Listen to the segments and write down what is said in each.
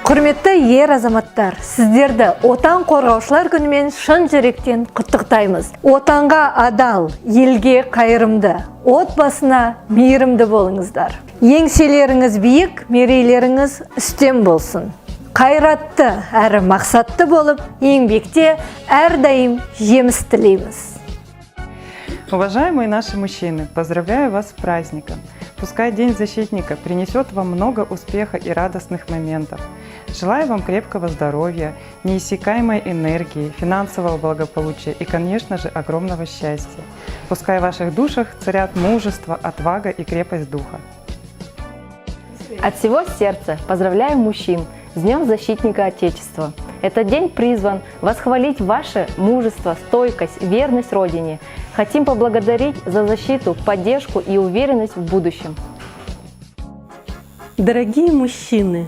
Құрметті ер азаматтар, сіздерді Отан қорғаушылар күнімен шын жүректен құттықтаймыз. Отанға адал, елге қайырымды, отбасына мейірімді болыңыздар. Еңселеріңіз биік, мерейлеріңіз үстем болсын. Қайратты әрі мақсатты болып, еңбекте әрдайым жеміс тілейміз. Уважаемые наши мужчины, поздравляю вас с праздником. Пускай День защитника принесет вам много успеха и радостных моментов. Желаю вам крепкого здоровья, неиссякаемой энергии, финансового благополучия и, конечно же, огромного счастья. Пускай в ваших душах царят мужество, отвага и крепость духа. От всего сердца поздравляю мужчин с Днем Защитника Отечества. Этот день призван восхвалить ваше мужество, стойкость, верность Родине. Хотим поблагодарить за защиту, поддержку и уверенность в будущем. Дорогие мужчины,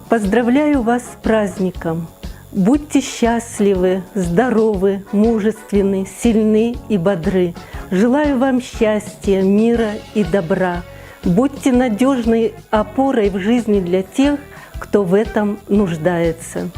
поздравляю вас с праздником. Будьте счастливы, здоровы, мужественны, сильны и бодры. Желаю вам счастья, мира и добра. Будьте надежной опорой в жизни для тех, кто в этом нуждается.